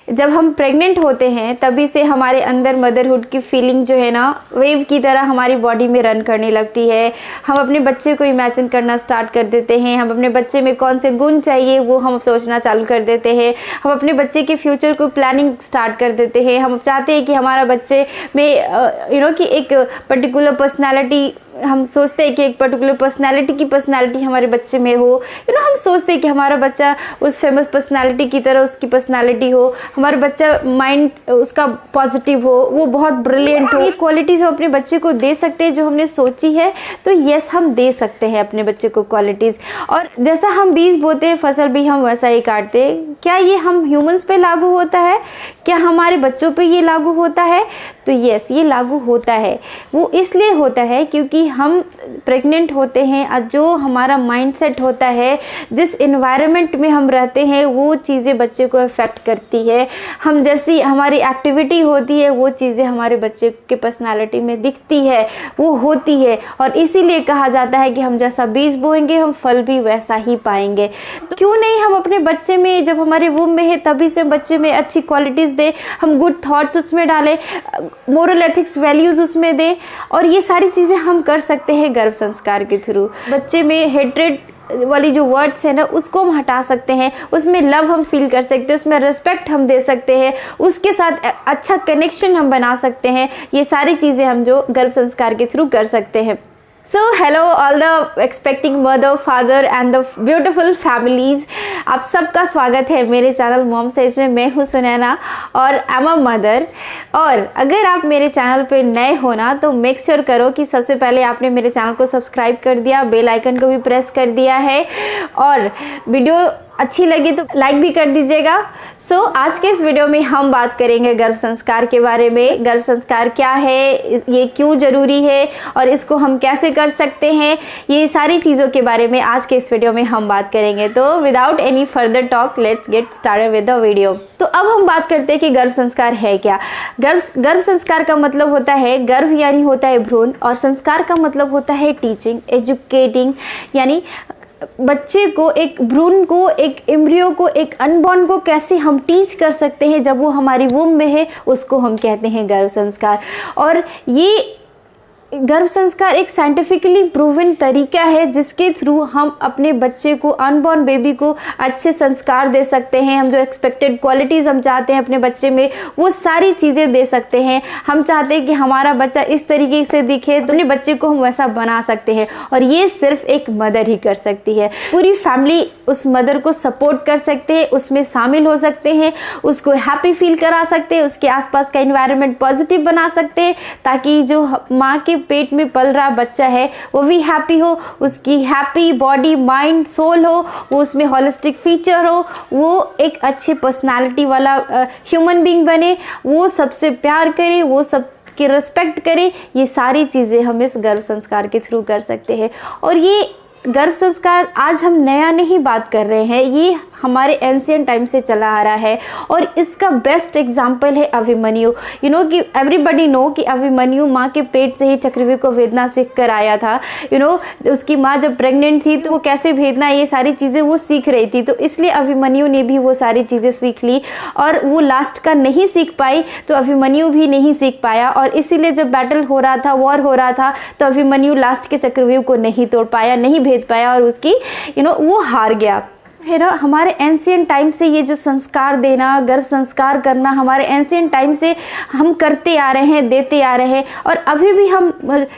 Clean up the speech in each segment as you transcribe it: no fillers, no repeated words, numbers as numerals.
जब हम प्रेग्नेंट होते हैं तभी से हमारे अंदर मदरहुड की फीलिंग जो है ना वेव की तरह हमारी बॉडी में रन करने लगती है। हम अपने बच्चे को इमेजिन करना स्टार्ट कर देते हैं, हम अपने बच्चे में कौन से गुण चाहिए वो हम सोचना चालू कर देते हैं, हम अपने बच्चे के फ्यूचर को प्लानिंग स्टार्ट कर देते हैं। हम चाहते हैं कि हमारा बच्चे में कि एक पर्टिकुलर पर्सनैलिटी, हम सोचते हैं कि एक पर्टिकुलर पर्सनालिटी हमारे बच्चे में हो। हम सोचते हैं कि हमारा बच्चा उस फेमस पर्सनालिटी की तरह उसकी पर्सनालिटी हो, हमारा बच्चा माइंड उसका पॉजिटिव हो, वो बहुत ब्रिलियंट हो। ये क्वालिटीज़ हम अपने बच्चे को दे सकते हैं जो हमने सोची है, तो यस हम दे सकते हैं अपने बच्चे को क्वालिटीज़। और जैसा हम बीज बोते हैं फसल भी हम वैसा ही काटते हैं। क्या ये हम ह्यूमंस पे लागू होता है? क्या हमारे बच्चों पे ये लागू होता है? तो यस ये लागू होता है। वो इसलिए होता है क्योंकि हम प्रेग्नेंट होते हैं, जो हमारा माइंडसेट होता है, जिस एनवायरनमेंट में हम रहते हैं वो चीज़ें बच्चे को अफेक्ट करती है। हम जैसी हमारी एक्टिविटी होती है वो चीज़ें हमारे बच्चे के पर्सनालिटी में दिखती है, वो होती है। और इसीलिए कहा जाता है कि हम जैसा बीज बोएंगे हम फल भी वैसा ही पाएंगे। तो क्यों नहीं हम अपने बच्चे में, जब हमारे वूम में है तभी से बच्चे में अच्छी क्वालिटीज़ दे, हम गुड थॉट्स उसमें डालें, मोरल एथिक्स वैल्यूज़ उसमें दे, और ये सारी चीज़ें हम कर सकते हैं गर्भ संस्कार के थ्रू। बच्चे में हेट्रेड वाली जो वर्ड्स है ना उसको हम हटा सकते हैं, उसमें लव हम फील कर सकते हैं, उसमें रिस्पेक्ट हम दे सकते हैं, उसके साथ अच्छा कनेक्शन हम बना सकते हैं। ये सारी चीज़ें हम जो गर्भ संस्कार के थ्रू कर सकते हैं। So hello all the expecting mother, father and the beautiful families, आप सबका स्वागत है मेरे चैनल मॉम सेज में। मैं हूँ सुनैना और आई एम अ मदर। और अगर आप मेरे चैनल पे नए हो ना तो मेक श्योर करो कि सबसे पहले आपने मेरे चैनल को सब्सक्राइब कर दिया, बेल आइकन को भी प्रेस कर दिया है, और वीडियो अच्छी लगी तो लाइक भी कर दीजिएगा। आज के इस वीडियो में हम बात करेंगे गर्भ संस्कार के बारे में। गर्भ संस्कार क्या है, ये क्यों ज़रूरी है और इसको हम कैसे कर सकते हैं, ये सारी चीज़ों के बारे में आज के इस वीडियो में हम बात करेंगे। तो without any further talk let's get started with the video. तो अब हम बात करते हैं कि गर्भ संस्कार है क्या। गर्भ संस्कार का मतलब होता है, गर्भ यानी होता है भ्रूण, और संस्कार का मतलब होता है टीचिंग, एजुकेटिंग, यानी बच्चे को, एक भ्रूण को, एक एम्ब्रियो को, एक अनबॉर्न को कैसे हम टीच कर सकते हैं जब वो हमारी वूम में है, उसको हम कहते हैं गर्भ संस्कार। और ये गर्भ संस्कार एक साइंटिफिकली प्रूवन तरीका है जिसके थ्रू हम अपने बच्चे को, अनबॉर्न बेबी को अच्छे संस्कार दे सकते हैं। हम जो एक्सपेक्टेड क्वालिटीज़ हम चाहते हैं अपने बच्चे में वो सारी चीज़ें दे सकते हैं। हम चाहते हैं कि हमारा बच्चा इस तरीके से दिखे तो अपने बच्चे को हम वैसा बना सकते हैं, और ये सिर्फ एक मदर ही कर सकती है। पूरी फैमिली उस मदर को सपोर्ट कर सकते हैं, उसमें शामिल हो सकते हैं, उसको हैप्पी फील करा सकते हैं, उसके आसपास का एनवायरनमेंट पॉजिटिव बना सकते हैं, ताकि जो माँ के पेट में पल रहा बच्चा है वो भी हैप्पी हो, उसकी हैप्पी बॉडी, माइंड, सोल हो, वो उसमें होलिस्टिक फीचर हो, वो एक अच्छे पर्सनालिटी वाला ह्यूमन बीइंग बने, वो सबसे प्यार करे, वो सब की रिस्पेक्ट करे। ये सारी चीज़ें हम इस गर्भ संस्कार के थ्रू कर सकते हैं। और ये गर्भ संस्कार आज हम नया नहीं बात कर रहे हैं, ये हमारे एंशिएंट टाइम से चला आ रहा है। और इसका बेस्ट एग्जाम्पल है अभिमन्यु। कि एवरीबडी नो कि अभिमन्यु माँ के पेट से ही चक्रव्यूह को भेदना सीख कर आया था। उसकी माँ जब प्रेग्नेंट थी तो वो कैसे भेदना, ये सारी चीज़ें वो सीख रही थी, तो इसलिए अभिमन्यु ने भी वो सारी चीज़ें सीख ली। और वो लास्ट का नहीं सीख पाई तो अभिमन्यु भी नहीं सीख पाया, और इसीलिए जब बैटल हो रहा था, वॉर हो रहा था, तो अभिमन्यु लास्ट के चक्रव्यूह को नहीं तोड़ पाया, नहीं भेद पाया, और उसकी वो हार गया है ना। हमारे एंशिएंट टाइम से ये जो संस्कार देना, गर्भ संस्कार करना, हमारे एंशिएंट टाइम से हम करते आ रहे हैं, देते आ रहे हैं, और अभी भी हम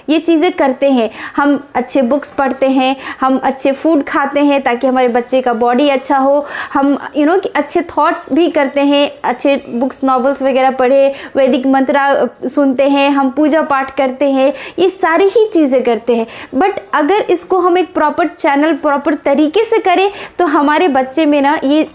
ये चीज़ें करते हैं। हम अच्छे बुक्स पढ़ते हैं, हम अच्छे फूड खाते हैं ताकि हमारे बच्चे का बॉडी अच्छा हो, हम कि अच्छे थॉट्स भी करते हैं, अच्छे बुक्स, नॉवेल्स वगैरह पढ़े, वैदिक मंत्र सुनते हैं, हम पूजा पाठ करते हैं, ये सारी ही चीज़ें करते हैं। बट अगर इसको हम एक प्रॉपर चैनल, प्रॉपर तरीके से करें तो हमारे बच्चे में ना ये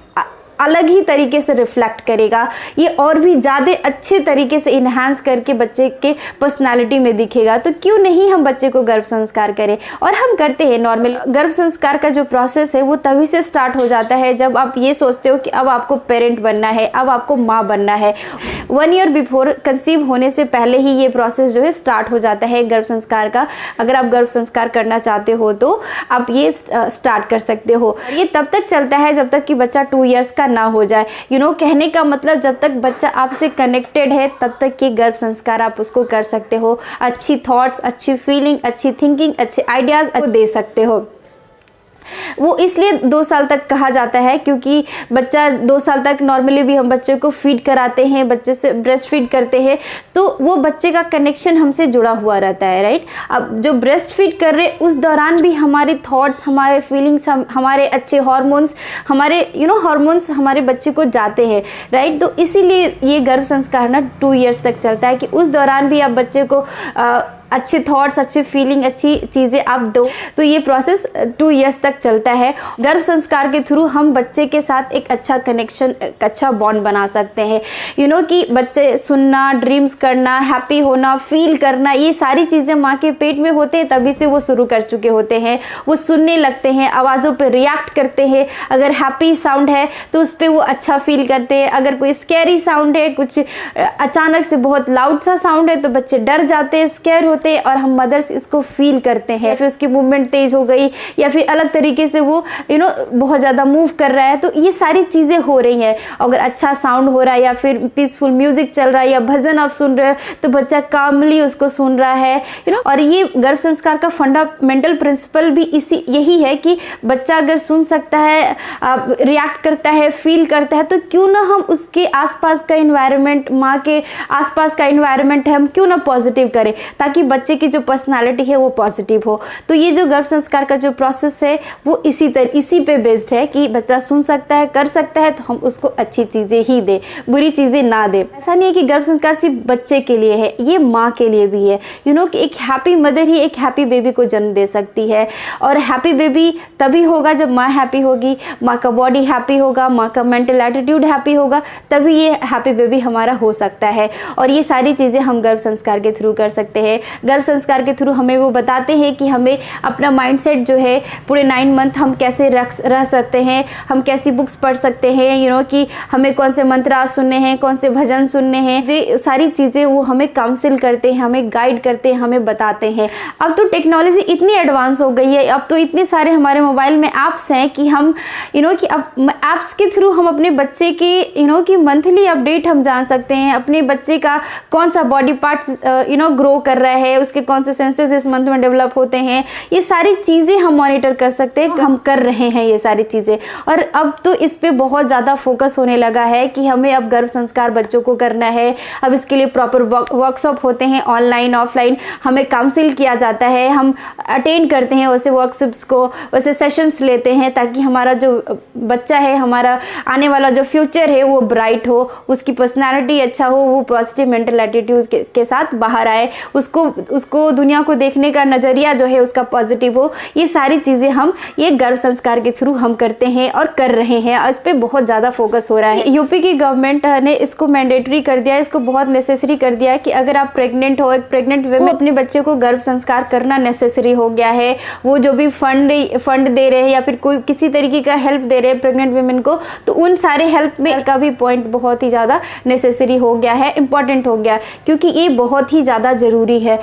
अलग ही तरीके से रिफ्लेक्ट करेगा, ये और भी ज़्यादा अच्छे तरीके से इन्हांस करके बच्चे के पर्सनालिटी में दिखेगा। तो क्यों नहीं हम बच्चे को गर्भ संस्कार करें, और हम करते हैं। नॉर्मल गर्भ संस्कार का जो प्रोसेस है वो तभी से स्टार्ट हो जाता है जब आप ये सोचते हो कि अब आपको पेरेंट बनना है, अब आपको माँ बनना है। 1 ईयर बिफोर कंसीव होने से पहले ही ये प्रोसेस जो है स्टार्ट हो जाता है गर्भ संस्कार का। अगर आप गर्भ संस्कार करना चाहते हो तो आप ये स्टार्ट कर सकते हो। ये तब तक चलता है जब तक कि बच्चा 2 ईयर्स का का ना हो जाए। कहने का मतलब जब तक बच्चा आपसे कनेक्टेड है तब तक ये गर्भ संस्कार आप उसको कर सकते हो। अच्छी थॉट्स, अच्छी फीलिंग, अच्छी थिंकिंग, अच्छे आइडियाज दे सकते हो। वो इसलिए 2 साल तक कहा जाता है क्योंकि बच्चा 2 साल तक नॉर्मली भी हम बच्चे को फीड कराते हैं, बच्चे से ब्रेस्ट फीड करते हैं, तो वो बच्चे का कनेक्शन हमसे जुड़ा हुआ रहता है, राइट। अब जो ब्रेस्ट फीड कर रहे उस दौरान भी हमारे थॉट्स, हमारे फीलिंग्स, हमारे अच्छे हार्मोन्स, हमारे हार्मोन्स हमारे बच्चे को जाते हैं, राइट। तो इसीलिए ये गर्भ संस्कार ना 2 ईयर्स तक चलता है कि उस दौरान भी आप बच्चे को अच्छे थॉट्स, अच्छे फीलिंग, अच्छी चीज़ें आप दो। तो ये प्रोसेस 2 इयर्स तक चलता है। गर्भ संस्कार के थ्रू हम बच्चे के साथ एक अच्छा कनेक्शन, एक अच्छा बॉन्ड बना सकते हैं। कि बच्चे सुनना, ड्रीम्स करना, हैप्पी होना, फील करना, ये सारी चीज़ें माँ के पेट में होते हैं तभी से वो शुरू कर चुके होते हैं। वो सुनने लगते हैं, आवाज़ों पर रिएक्ट करते हैं। अगर हैप्पी साउंड है तो उस पर वो अच्छा फील करते हैं। अगर कोई स्कैरी साउंड है, कुछ अचानक से बहुत लाउड सा साउंड है तो बच्चे डर जाते हैं, स्कैर होते हैं और हम मदर्स इसको फील करते हैं। फिर उसकी मूवमेंट तेज हो गई या फिर अलग तरीके से वो बहुत ज़्यादा मूव कर रहा है, तो ये सारी चीज़ें हो रही हैं। अगर अच्छा साउंड हो रहा है या फिर पीसफुल म्यूजिक चल रहा है या भजन आप सुन रहे हो तो बच्चा कामली उसको सुन रहा है। और ये गर्भ संस्कार का फंडामेंटल प्रिंसिपल भी यही है कि बच्चा अगर सुन सकता है, रिएक्ट करता है, फील करता है, तो क्यों ना हम उसके आसपास का इन्वायरमेंट, माँ के आसपास का इन्वायरमेंट है, हम क्यों ना पॉजिटिव करें ताकि बच्चे की जो पर्सनालिटी है वो पॉजिटिव हो। तो ये जो गर्भ संस्कार का जो प्रोसेस है वो इसी पे बेस्ड है कि बच्चा सुन सकता है, कर सकता है, तो हम उसको अच्छी चीज़ें ही दें, बुरी चीज़ें ना दें। ऐसा नहीं है कि गर्भ संस्कार सिर्फ बच्चे के लिए है, ये माँ के लिए भी है। कि एक हैप्पी मदर ही एक हैप्पी बेबी को जन्म दे सकती है। और हैप्पी बेबी तभी होगा जब माँ हैप्पी होगी, माँ का बॉडी हैप्पी होगा, माँ का मेंटल एटीट्यूड हैप्पी होगा, तभी ये हैप्पी बेबी हमारा हो सकता है। और ये सारी चीज़ें हम गर्भ संस्कार के थ्रू कर सकते हैं। गर्भ संस्कार के थ्रू हमें वो बताते हैं कि हमें अपना माइंडसेट जो है पूरे 9 मंथ हम कैसे रह सकते हैं, हम कैसी बुक्स पढ़ सकते हैं, कि हमें कौन से मंत्र सुनने हैं, कौन से भजन सुनने हैं, ये सारी चीज़ें वो हमें काउंसिल करते हैं, हमें गाइड करते हैं, हमें बताते हैं। अब तो टेक्नोलॉजी इतनी एडवांस हो गई है, अब तो इतने सारे हमारे मोबाइल में ऐप्स हैं कि हम कि अब ऐप्स के थ्रू हम अपने बच्चे की कि मंथली अपडेट हम जान सकते हैं। अपने बच्चे का कौन सा बॉडी पार्ट्स ग्रो कर रहा है, उसके कौन से सेंसेस इस मंथ में डेवलप होते हैं, ये सारी चीज़ें हम मॉनिटर कर सकते हैं। हम कर रहे हैं ये सारी चीज़ें। और अब तो इस पे बहुत ज़्यादा फोकस होने लगा है कि हमें अब गर्भ संस्कार बच्चों को करना है। अब इसके लिए प्रॉपर वर्कशॉप होते हैं, ऑनलाइन ऑफलाइन हमें काउंसिल किया जाता है, हम अटेंड करते हैं वैसे वर्कशॉप्स को, वैसे सेशंस लेते हैं ताकि हमारा जो बच्चा है, हमारा आने वाला जो फ्यूचर है वो ब्राइट हो, उसकी पर्सनैलिटी अच्छा हो, वो पॉजिटिव मेंटल एटीट्यूड के साथ बाहर आए, उसको दुनिया को देखने का नज़रिया जो है उसका पॉजिटिव हो। ये सारी चीज़ें हम ये गर्भ संस्कार के थ्रू हम करते हैं और कर रहे हैं। इस पर बहुत ज़्यादा फोकस हो रहा है। यूपी की गवर्नमेंट ने इसको मैंडेटरी कर दिया, इसको बहुत नेसेसरी कर दिया कि अगर आप प्रेग्नेंट हो, एक प्रेग्नेंट वे में अपने बच्चे को गर्भ संस्कार करना नेसेसरी हो गया है। वो जो भी फंड दे रहे हैं या फिर कोई किसी तरीके का हेल्प दे रहे हैं प्रेग्नेंट वीमेन को, तो उन सारे हेल्प में का भी पॉइंट बहुत ही ज़्यादा नेसेसरी हो गया है, इंपॉर्टेंट हो गया, क्योंकि ये बहुत ही ज़्यादा ज़रूरी है।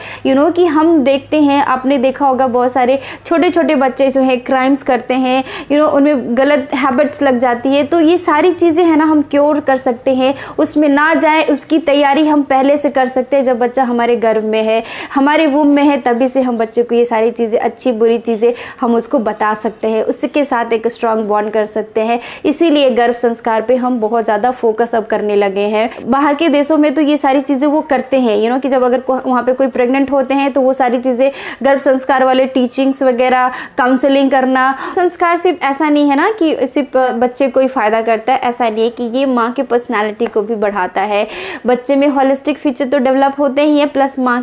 कि हम देखते हैं, आपने देखा होगा बहुत सारे छोटे छोटे बच्चे जो है क्राइम्स करते हैं, उनमें गलत हैबिट्स लग जाती है। तो ये सारी चीज़ें हैं ना हम क्योर कर सकते हैं, उसमें ना जाए उसकी तैयारी हम पहले से कर सकते हैं। जब बच्चा हमारे गर्भ में है, हमारे वूम में है, तभी से हम बच्चे को ये सारी चीज़ें, अच्छी बुरी चीज़ें हम उसको बता सकते हैं, उसके साथ एक स्ट्रॉन्ग बॉन्ड कर सकते हैं। इसीलिए गर्भ संस्कार पे हम बहुत ज़्यादा फोकस अब करने लगे हैं। बाहर के देशों में तो ये सारी चीज़ें वो करते हैं, कि जब अगर वहाँ पे कोई प्रेग्नेंट होते हैं तो वो सारी चीज़ें गर्भ संस्कार वाले टीचिंग्स वगैरह, काउंसलिंग करना। संस्कार सिर्फ ऐसा नहीं है ना कि सिर्फ बच्चे को ही फायदा करता है, ऐसा नहीं है कि ये माँ की पर्सनालिटी को भी बढ़ाता है। बच्चे में होलिस्टिक फीचर तो डेवलप होते ही है, प्लस माँ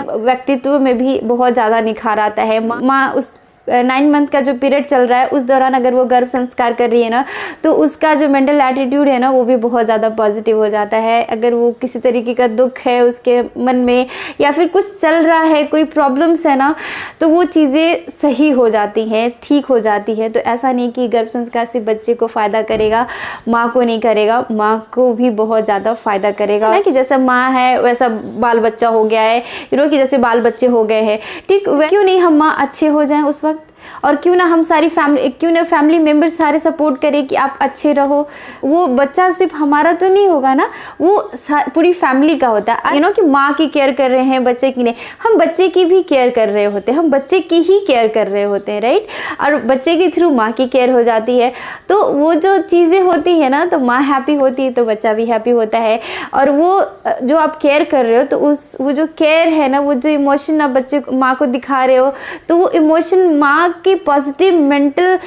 व्यक्तित्व में भी बहुत ज़्यादा निखार आता है। माँ उस 9 मंथ का जो पीरियड चल रहा है उस दौरान अगर वो गर्भ संस्कार कर रही है ना, तो उसका जो मेंटल एटीट्यूड है ना वो भी बहुत ज़्यादा पॉजिटिव हो जाता है। अगर वो किसी तरीके का दुख है उसके मन में या फिर कुछ चल रहा है, कोई प्रॉब्लम्स है ना, तो वो चीज़ें सही हो जाती हैं, ठीक हो जाती है। तो ऐसा नहीं कि गर्भ संस्कार से बच्चे को फ़ायदा करेगा, माँ को नहीं करेगा, माँ को भी बहुत ज़्यादा फ़ायदा करेगा। ना कि जैसा माँ है वैसा बाल बच्चा हो गया है, कि जैसे बाल बच्चे हो गए हैं, ठीक क्यों नहीं हम माँ अच्छे हो जाएं उस वक्त। और क्यों ना हम सारी फैमिली मेम्बर्स सारे सपोर्ट करें कि आप अच्छे रहो। वो बच्चा सिर्फ हमारा तो नहीं होगा ना, वो पूरी फैमिली का होता है। कि माँ की केयर कर रहे हैं बच्चे की नहीं, हम बच्चे की भी केयर कर रहे होते हैं, हम बच्चे की ही केयर कर रहे होते हैं, राइट। और बच्चे के थ्रू माँ की केयर हो जाती है। तो वो जो चीज़ें होती है ना, तो माँ हैप्पी होती है तो बच्चा भी हैप्पी होता है। और वो जो आप केयर कर रहे हो, तो वो जो केयर है ना, वो जो इमोशन आप बच्चे माँ को दिखा रहे हो, तो वो इमोशन माँ की पॉजिटिव मेंटल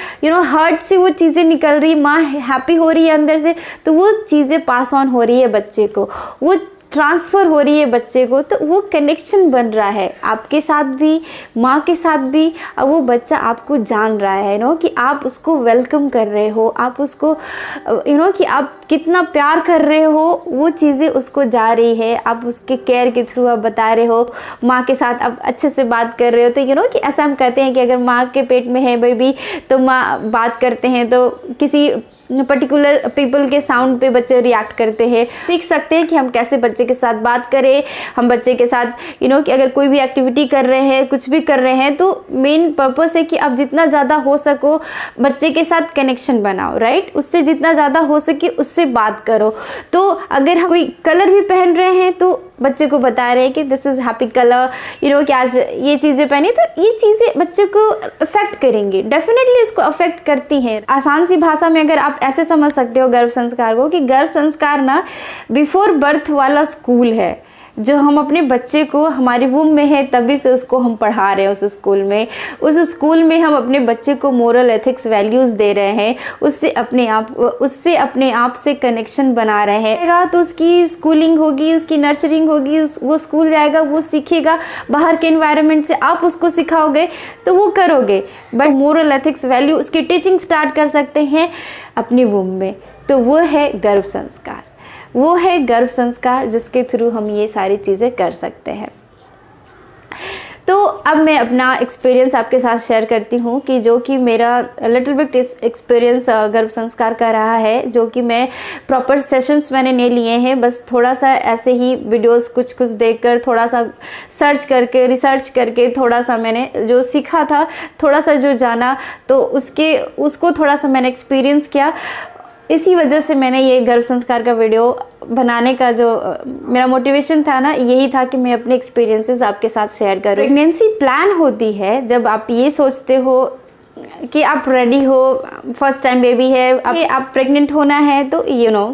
हार्ट से वो चीज़ें निकल रही, माँ हैप्पी हो रही है अंदर से, तो वो चीज़ें पास ऑन हो रही है बच्चे को, वो ट्रांसफ़र हो रही है बच्चे को। तो वो कनेक्शन बन रहा है आपके साथ भी, माँ के साथ भी। अब वो बच्चा आपको जान रहा है कि आप उसको वेलकम कर रहे हो, आप उसको कि आप कितना प्यार कर रहे हो, वो चीज़ें उसको जा रही है। आप उसके केयर के थ्रू आप बता रहे हो, माँ के साथ आप अच्छे से बात कर रहे हो। तो कि ऐसा हम कहते हैं कि अगर माँ के पेट में है बेबी, तो माँ बात करते हैं तो किसी पर्टिकुलर पीपल के साउंड पे बच्चे रिएक्ट करते हैं। सीख सकते हैं कि हम कैसे बच्चे के साथ बात करें। हम बच्चे के साथ कि अगर कोई भी एक्टिविटी कर रहे हैं, कुछ भी कर रहे हैं, तो मेन पर्पस है कि आप जितना ज़्यादा हो सको बच्चे के साथ कनेक्शन बनाओ, राइट। उससे जितना ज़्यादा हो सके उससे बात करो। तो अगर हम कोई कलर भी पहन रहे हैं तो बच्चे को बता रहे हैं कि दिस इज़ हैप्पी कलर, कि आज ये चीज़ें पहनी, तो ये चीज़ें बच्चे को अफेक्ट करेंगी, डेफिनेटली इसको अफेक्ट करती हैं। आसान सी भाषा में अगर आप ऐसे समझ सकते हो गर्भ संस्कार को, कि गर्भ संस्कार ना बिफोर बर्थ वाला स्कूल है, जो हम अपने बच्चे को हमारी वूम में है तभी से उसको हम पढ़ा रहे हैं। उस स्कूल में हम अपने बच्चे को मोरल एथिक्स वैल्यूज़ दे रहे हैं, उससे अपने आप से कनेक्शन बना रहे हैं। तो उसकी स्कूलिंग होगी, उसकी नर्चरिंग होगी, वो स्कूल जाएगा, वो सीखेगा, बाहर के एनवायरनमेंट से आप उसको सिखाओगे तो वो करोगे। बट मोरल एथिक्स वैल्यू उसकी टीचिंग स्टार्ट कर सकते हैं अपनी वूम में। तो वो है गर्भ संस्कार, वो है गर्भ संस्कार जिसके थ्रू हम ये सारी चीज़ें कर सकते हैं। तो अब मैं अपना एक्सपीरियंस आपके साथ शेयर करती हूँ कि जो कि मेरा लिटिल बिट एक्सपीरियंस गर्भ संस्कार का रहा है, जो कि मैं प्रॉपर सेशंस मैंने नहीं लिए हैं, बस थोड़ा सा ऐसे ही वीडियोस कुछ देखकर, थोड़ा सा रिसर्च करके थोड़ा सा मैंने जो सीखा था, थोड़ा सा जो जाना, तो उसको थोड़ा सा मैंने एक्सपीरियंस किया। इसी वजह से मैंने ये गर्भ संस्कार का वीडियो बनाने का जो मेरा मोटिवेशन था ना, यही था कि मैं अपने एक्सपीरियंसेस आपके साथ शेयर करूँ। प्रेगनेंसी प्लान होती है जब आप ये सोचते हो कि आप रेडी हो, फर्स्ट टाइम बेबी है, आप प्रेग्नेंट होना है, तो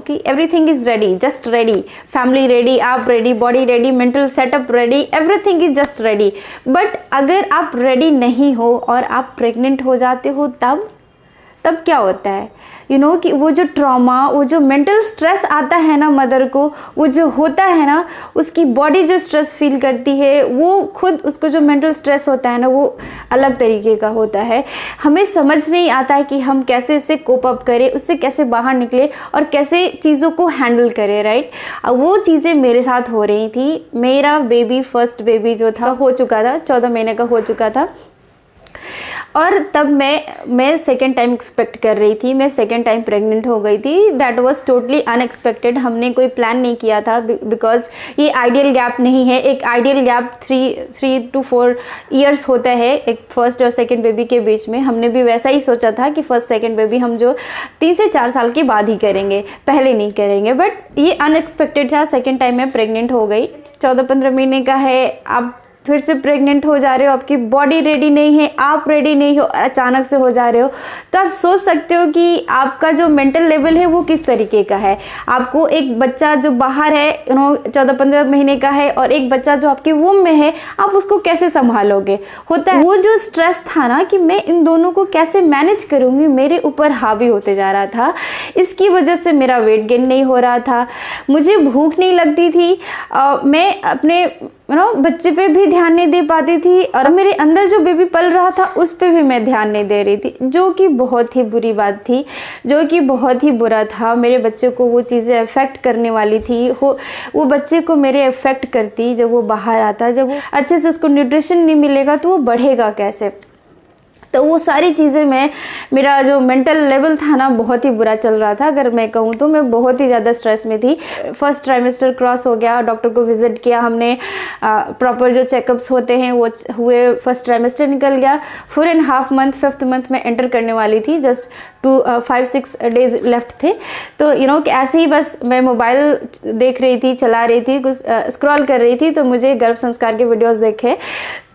कि everything is ready, just ready, family ready, आप ready, body ready, mental setup ready, everything is just ready. But अगर आप रेडी नहीं हो और आप प्रेग्नेंट हो जाते हो, तब क्या होता है, कि वो जो ट्रॉमा, वो जो मेंटल स्ट्रेस आता है ना मदर को, वो जो होता है ना, उसकी बॉडी जो स्ट्रेस फील करती है, वो खुद उसको जो मेंटल स्ट्रेस होता है ना, वो अलग तरीके का होता है। हमें समझ नहीं आता है कि हम कैसे इससे कोप अप करें, उससे कैसे बाहर निकले और कैसे चीज़ों को हैंडल करें, राइट। अब वो चीज़ें मेरे साथ हो रही थी। मेरा बेबी, फर्स्ट बेबी जो था, हो चुका था, 14 महीने का हो चुका था, और तब मैं सेकेंड टाइम एक्सपेक्ट कर रही थी, मैं सेकेंड टाइम प्रेग्नेंट हो गई थी। दैट वाज टोटली अनएक्सपेक्टेड, हमने कोई प्लान नहीं किया था, बिकॉज ये आइडियल गैप नहीं है। एक आइडियल गैप 3 to 4 ईयर्स होता है एक फर्स्ट और सेकेंड बेबी के बीच में। हमने भी वैसा ही सोचा था कि फर्स्ट सेकेंड बेबी हम जो 3 से 4 साल के बाद ही करेंगे, पहले नहीं करेंगे। बट ये अनएक्सपेक्टेड था, सेकेंड टाइम मैं प्रेग्नेंट हो गई। 14-15 महीने का है, आप फिर से प्रेग्नेंट हो जा रहे हो, आपकी बॉडी रेडी नहीं है, आप रेडी नहीं हो, अचानक से हो जा रहे हो, तो आप सोच सकते हो कि आपका जो मेंटल लेवल है वो किस तरीके का है। आपको एक बच्चा जो बाहर है 14-15 महीने का है, और एक बच्चा जो आपके वूम में है, आप उसको कैसे संभालोगे। होता है वो जो स्ट्रेस था ना, कि मैं इन दोनों को कैसे मैनेज करूँगी, मेरे ऊपर हावी होते जा रहा था। इसकी वजह से मेरा वेट गेन नहीं हो रहा था, मुझे भूख नहीं लगती थी, मैं अपने बच्चे पे भी ध्यान नहीं दे पाती थी, और मेरे अंदर जो बेबी पल रहा था उस पे भी मैं ध्यान नहीं दे रही थी, जो कि बहुत ही बुरी बात थी, जो कि बहुत ही बुरा था। मेरे बच्चे को वो चीज़ें अफेक्ट करने वाली थी, वो बच्चे को मेरे अफेक्ट करती। जब वो बाहर आता, जब वो अच्छे से उसको न्यूट्रिशन नहीं मिलेगा तो वो बढ़ेगा कैसे। तो वो सारी चीज़ें मेरा जो मेंटल लेवल था ना बहुत ही बुरा चल रहा था। अगर मैं कहूँ तो मैं बहुत ही ज़्यादा स्ट्रेस में थी। फर्स्ट ट्राइमेस्टर क्रॉस हो गया, डॉक्टर को विजिट किया हमने, प्रॉपर जो चेकअप्स होते हैं वो हुए, फर्स्ट ट्राइमेस्टर निकल गया। 4.5 मंथ, 5th मंथ में एंटर करने वाली थी, जस्ट 5-6 डेज लेफ्ट थे। तो कि ऐसे ही बस मैं मोबाइल देख रही थी, चला रही थी, कुछ स्क्रॉल कर रही थी, तो मुझे गर्भ संस्कार के वीडियोस देखे,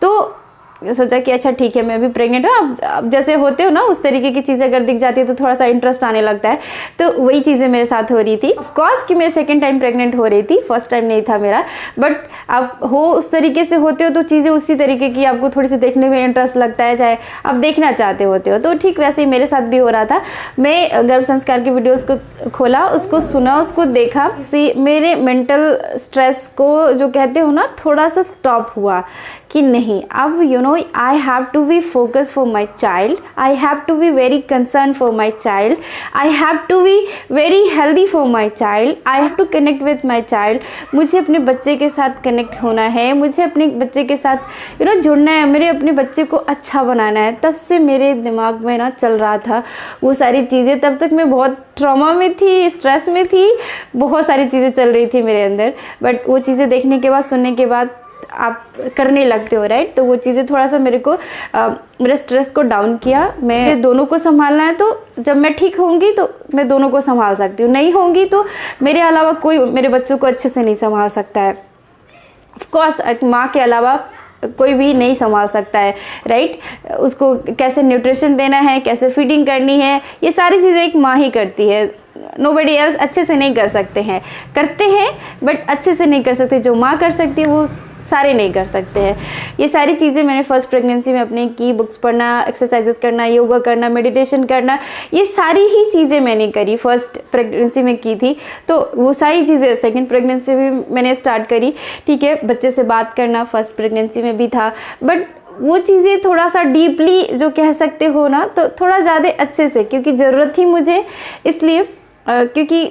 तो सोचा कि अच्छा ठीक है मैं भी प्रेग्नेंट हूँ। अब जैसे होते हो ना उस तरीके की चीज़ें अगर दिख जाती है तो थोड़ा सा इंटरेस्ट आने लगता है। तो वही चीज़ें मेरे साथ हो रही थी। ऑफकोर्स कि मैं सेकंड टाइम प्रेग्नेंट हो रही थी, फर्स्ट टाइम नहीं था मेरा, बट आप हो उस तरीके से होते हो तो चीज़ें उसी तरीके की आपको थोड़ी सी देखने में इंटरेस्ट लगता है, चाहे आप देखना चाहते होते हो। तो ठीक वैसे ही मेरे साथ भी हो रहा था। मैं गर्भ संस्कार की वीडियोज़ को खोला, उसको सुना, उसको देखा, मेरे मेंटल स्ट्रेस को जो कहते हो ना थोड़ा सा स्टॉप हुआ कि नहीं, अब I have to be focused for my child, I have to be very concerned for my child, I have to be very healthy for my child, I have to connect with my child। मुझे अपने बच्चे के साथ connect होना है, मुझे अपने बच्चे के साथ जुड़ना है, मेरे अपने बच्चे को अच्छा बनाना है। तब से मेरे दिमाग में ना चल रहा था वो सारी चीज़ें। तब तक मैं बहुत ट्रॉमा में थी, स्ट्रेस में थी, बहुत सारी चीज़ें चल रही थी मेरे अंदर। बट वो चीज़ें देखने के बाद, सुनने के बाद आप करने लगते हो, राइट। तो वो चीज़ें थोड़ा सा मेरे स्ट्रेस को डाउन किया। मैं दोनों को संभालना है, तो जब मैं ठीक होंगी तो मैं दोनों को संभाल सकती हूँ, नहीं होंगी तो मेरे अलावा कोई मेरे बच्चों को अच्छे से नहीं संभाल सकता है। ऑफकोर्स एक माँ के अलावा कोई भी नहीं संभाल सकता है, राइट। उसको कैसे न्यूट्रिशन देना है, कैसे फीडिंग करनी है, ये सारी चीज़ें एक माँ ही करती है। नोबडी एल्स अच्छे से नहीं कर सकते हैं, करते हैं बट अच्छे से नहीं कर सकते। जो माँ कर सकती है वो सारे नहीं कर सकते हैं। ये सारी चीज़ें मैंने फर्स्ट प्रेगनेंसी में अपने की, बुक्स पढ़ना, एक्सरसाइजेस करना, योगा करना, मेडिटेशन करना, ये सारी ही चीज़ें मैंने करी, फर्स्ट प्रेगनेंसी में की थी। तो वो सारी चीज़ें सेकंड प्रेगनेंसी में मैंने स्टार्ट करी। ठीक है, बच्चे से बात करना फर्स्ट प्रेगनेंसी में भी था, बट वो चीज़ें थोड़ा सा डीपली जो कह सकते हो ना, तो थोड़ा ज़्यादा अच्छे से, क्योंकि ज़रूरत थी मुझे, इसलिए क्योंकि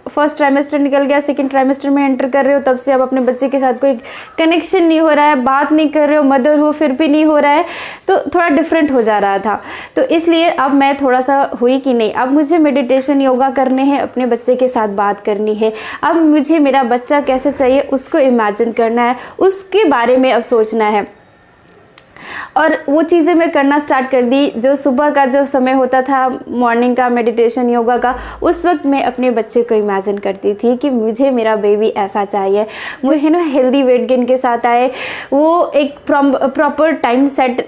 फर्स्ट ट्राइमेस्टर निकल गया, सेकंड ट्राइमेस्टर में एंटर कर रहे हो, तब से अब अपने बच्चे के साथ कोई कनेक्शन नहीं हो रहा है, बात नहीं कर रहे हो, मदर हो फिर भी नहीं हो रहा है, तो थोड़ा डिफरेंट हो जा रहा था। तो इसलिए अब मैं थोड़ा सा हुई कि नहीं, अब मुझे मेडिटेशन, योगा करने हैं, अपने बच्चे के साथ बात करनी है। अब मुझे मेरा बच्चा कैसे चाहिए उसको इमेजिन करना है, उसके बारे में अब सोचना है। और वो चीज़ें मैं करना स्टार्ट कर दी। जो सुबह का जो समय होता था मॉर्निंग का, मेडिटेशन, योगा का, उस वक्त मैं अपने बच्चे को इमेजिन करती थी कि मुझे मेरा बेबी ऐसा चाहिए, मुझे हेल्दी वेट गेन के साथ आए। वो एक प्रॉपर टाइम सेट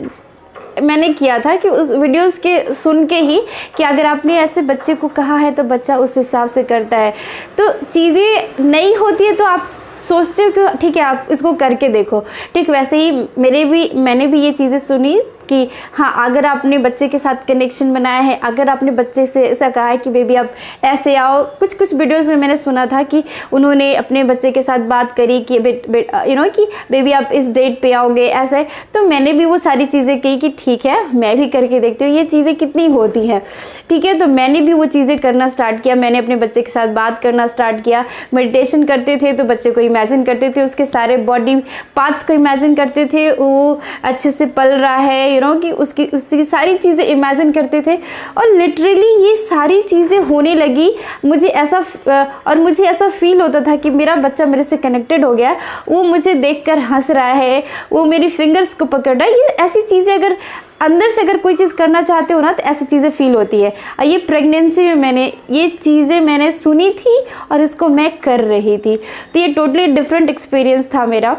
मैंने किया था कि उस वीडियोस के सुन के ही, कि अगर आपने ऐसे बच्चे को कहा है तो बच्चा उस हिसाब से करता है। तो चीज़ें नहीं होती है तो आप सोचते हो कि ठीक है आप इसको करके देखो। ठीक वैसे ही मैंने भी ये चीज़ें सुनी कि हाँ, अगर आपने बच्चे के साथ कनेक्शन बनाया है, अगर आपने बच्चे से ऐसा कहा है कि बेबी आप ऐसे आओ। कुछ वीडियोस में मैंने सुना था कि उन्होंने अपने बच्चे के साथ बात करी कि कि बेबी आप इस डेट पे आओगे ऐसे। तो मैंने भी वो सारी चीज़ें की कि ठीक है मैं भी करके देखती हूँ ये चीज़ें कितनी होती हैं। ठीक है, तो मैंने भी वो चीज़ें करना स्टार्ट किया। मैंने अपने बच्चे के साथ बात करना स्टार्ट किया। मेडिटेशन करते थे तो बच्चे को इमेजिन करते थे, उसके सारे बॉडी पार्ट्स को इमेजिन करते थे, वो अच्छे से पल रहा है, कि उसकी सारी चीज़ें इमेजिन करते थे। और लिटरली ये सारी चीज़ें होने लगी। मुझे ऐसा फील होता था कि मेरा बच्चा मेरे से कनेक्टेड हो गया, वो मुझे देखकर हंस रहा है, वो मेरी फिंगर्स को पकड़ रहा है। ये ऐसी चीज़ें अंदर से अगर कोई चीज़ करना चाहते हो ना तो ऐसी चीज़ें फील होती है। और ये प्रेगनेंसी में ये चीज़ें मैंने सुनी थी और इसको मैं कर रही थी। तो ये टोटली डिफरेंट एक्सपीरियंस था मेरा।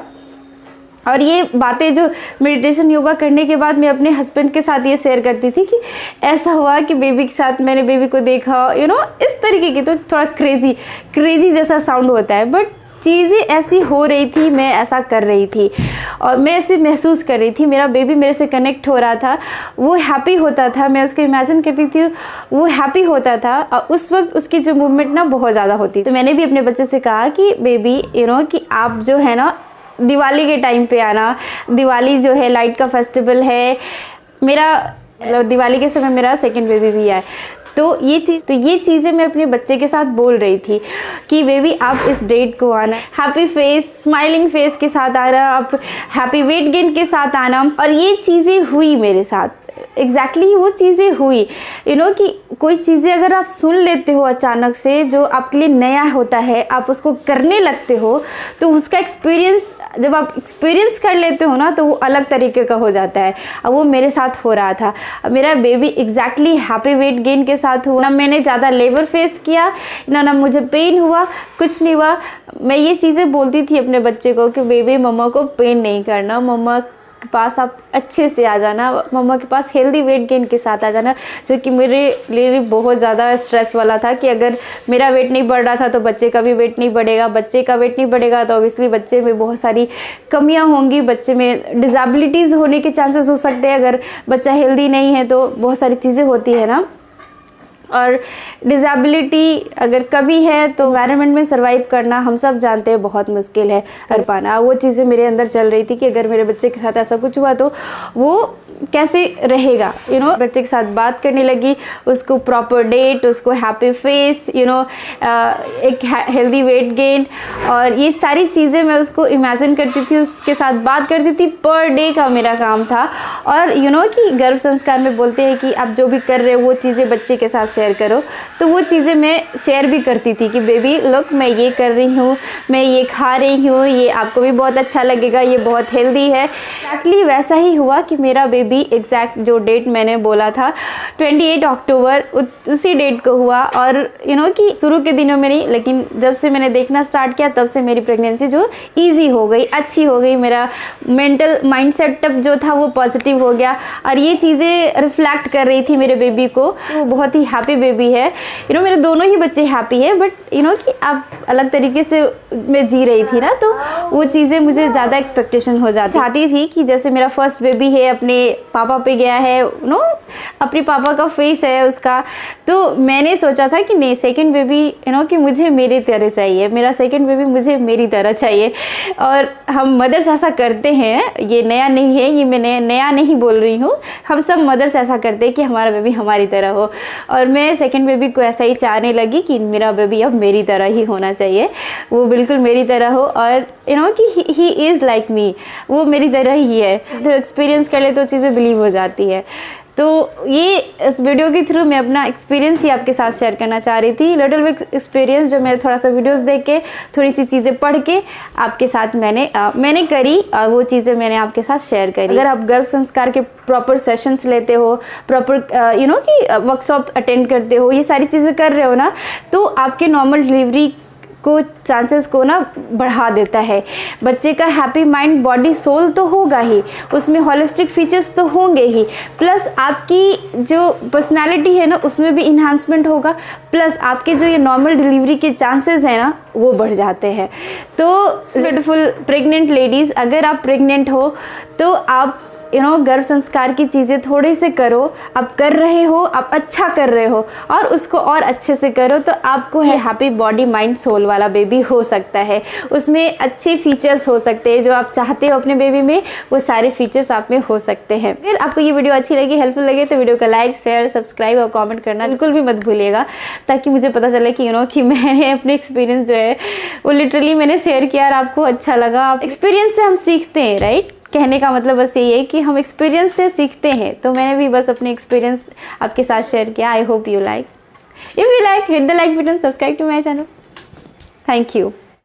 और ये बातें जो मेडिटेशन, योगा करने के बाद मैं अपने हस्बैंड के साथ ये शेयर करती थी कि ऐसा हुआ कि बेबी के साथ मैंने बेबी को देखा, इस तरीके की। तो थोड़ा क्रेजी जैसा साउंड होता है, बट चीज़ें ऐसी हो रही थी, मैं ऐसा कर रही थी और मैं ऐसे महसूस कर रही थी। मेरा बेबी मेरे से कनेक्ट हो रहा था, वो हैप्पी होता था, मैं उसको इमेजिन करती थी, वो हैप्पी होता था। और उस वक्त उसकी जो मूवमेंट ना बहुत ज़्यादा होती। तो मैंने भी अपने बच्चे से कहा कि बेबी कि आप जो है ना दिवाली के टाइम पे आना। दिवाली जो है लाइट का फेस्टिवल है मेरा, दिवाली के समय मेरा सेकंड बेबी भी है। तो ये चीज़ें मैं अपने बच्चे के साथ बोल रही थी कि बेबी आप इस डेट को आना, हैप्पी फेस, स्माइलिंग फेस के साथ आना, आप हैप्पी वेट गेन के साथ आना। और ये चीज़ें हुई मेरे साथ। एग्जैक्टली वो चीज़ें हुई। कि कोई चीज़ें अगर आप सुन लेते हो अचानक से, जो आपके लिए नया होता है, आप उसको करने लगते हो, तो उसका एक्सपीरियंस जब आप एक्सपीरियंस कर लेते हो ना, तो वो अलग तरीके का हो जाता है। अब वो मेरे साथ हो रहा था। अब मेरा baby exactly happy weight gain के साथ हुआ। ना मैंने ज़्यादा लेबर फेस किया, ना मुझे पेन हुआ, कुछ नहीं हुआ। मैं ये चीज़ें बोलती थी अपने बच्चे को कि बेबी मम्मा को पेन नहीं करना, मम्मा के पास आप अच्छे से आ जाना, मम्मा के पास हेल्दी वेट गेन के साथ आ जाना, जो कि मेरे लिए बहुत ज़्यादा स्ट्रेस वाला था कि अगर मेरा वेट नहीं बढ़ रहा था तो बच्चे का भी वेट नहीं बढ़ेगा, बच्चे का वेट नहीं बढ़ेगा तो ऑब्वियसली बच्चे में बहुत सारी कमियां होंगी, बच्चे में डिज़ेबिलिटीज़ होने के चांसेस हो सकते हैं। अगर बच्चा हेल्दी नहीं है तो बहुत सारी चीज़ें होती है ना। और डिज़ेबिलिटी अगर कभी है तो एनवायरनमेंट में सर्वाइव करना हम सब जानते हैं बहुत मुश्किल है कर पाना। वो चीज़ें मेरे अंदर चल रही थी कि अगर मेरे बच्चे के साथ ऐसा कुछ हुआ तो वो कैसे रहेगा। बच्चे के साथ बात करने लगी, उसको प्रॉपर डेट, उसको हैप्पी फेस, एक हेल्दी वेट गेन, और ये सारी चीज़ें मैं उसको इमेजिन करती थी, उसके साथ बात करती थी। पर डे का मेरा काम था। और कि गर्भ संस्कार में बोलते हैं कि आप जो भी कर रहे हो वो चीज़ें बच्चे के साथ शेयर करो, तो वो चीज़ें मैं शेयर भी करती थी कि बेबी लुक, मैं ये कर रही हूँ, मैं ये खा रही हूँ, ये आपको भी बहुत अच्छा लगेगा, ये बहुत हेल्दी है। एक्चुअली वैसा ही हुआ कि मेरा बेबी एग्जैक्ट जो डेट मैंने बोला था 28 अक्टूबर उसी डेट को हुआ। और कि शुरू के दिनों में नहीं, लेकिन जब से मैंने देखना स्टार्ट किया तब से मेरी प्रेगनेंसी जो ईजी हो गई, अच्छी हो गई। मेरा मेंटल माइंड सेटअप जो था वो पॉजिटिव हो गया, और ये चीज़ें रिफ्लेक्ट कर रही थी मेरे बेबी को। वो बहुत ही हैप्पी बेबी है। मेरे दोनों ही बच्चे हैप्पी है, बट कि आप अलग तरीके से मैं जी रही थी ना, तो वो चीज़ें मुझे ज़्यादा एक्सपेक्टेशन हो जाती चाहती थी कि जैसे मेरा फर्स्ट बेबी है, अपने पापा पे गया है, अपने पापा का फेस है उसका, तो मैंने सोचा था कि नहीं, सेकंड बेबी कि मुझे मेरी तरह चाहिए, मेरा सेकंड बेबी मुझे मेरी तरह चाहिए। और हम मदर्स ऐसा करते हैं, ये नया नहीं है, ये मैं नया नहीं बोल रही हूँ, हम सब मदर्स ऐसा करते हैं कि हमारा बेबी हमारी तरह हो। और मैं सेकंड बेबी को ऐसा ही चाहने लगी कि मेरा बेबी अब मेरी तरह ही होना चाहिए, वो बिल्कुल मेरी तरह हो, और कि ही इज़ लाइक मी, वो मेरी तरह ही है। तो एक्सपीरियंस कर ले तो चीज़ें बिलीव हो जाती है। तो ये इस वीडियो के थ्रू मैं अपना एक्सपीरियंस ही आपके साथ शेयर करना चाह रही थी, लिटिल बिट एक्सपीरियंस, जो मैं थोड़ा सा वीडियोस देख के, थोड़ी सी चीज़ें पढ़ के आपके साथ मैंने करी, और वो चीज़ें मैंने आपके साथ शेयर करी। अगर आप गर्भ संस्कार के प्रॉपर सेशंस लेते हो, प्रॉपर कि वर्कशॉप अटेंड करते हो, ये सारी चीज़ें कर रहे हो ना, तो आपके नॉर्मल डिलीवरी को चांसेस को ना बढ़ा देता है। बच्चे का हैप्पी माइंड, बॉडी, सोल तो होगा ही, उसमें होलिस्टिक फीचर्स तो होंगे ही, प्लस आपकी जो पर्सनालिटी है ना उसमें भी इन्हांसमेंट होगा, प्लस आपके जो ये नॉर्मल डिलीवरी के चांसेस है ना वो बढ़ जाते हैं। तो ब्यूटीफुल प्रेग्नेंट लेडीज़, अगर आप प्रेग्नेंट हो तो आप गर्भ संस्कार की चीज़ें थोड़े से करो, आप कर रहे हो, आप अच्छा कर रहे हो, और उसको और अच्छे से करो, तो आपको है हैप्पी बॉडी माइंड सोल वाला बेबी हो सकता है। उसमें अच्छे फीचर्स हो सकते हैं, जो आप चाहते हो अपने बेबी में, वो सारे फीचर्स आप में हो सकते हैं। अगर आपको ये वीडियो अच्छी लगी, हेल्पफुल लगे, तो वीडियो को लाइक, शेयर, सब्सक्राइब और कॉमेंट करना बिल्कुल भी मत भूलिएगा, ताकि मुझे पता चले कि कि मैंने अपने एक्सपीरियंस जो है वो लिटरली मैंने शेयर किया और आपको अच्छा लगा। एक्सपीरियंस से हम सीखते हैं, राइट? कहने का मतलब बस यही है कि हम एक्सपीरियंस से सीखते हैं, तो मैंने भी बस अपने एक्सपीरियंस आपके साथ शेयर किया। I hope you like. If you like, hit the like button, subscribe to my channel. Thank you.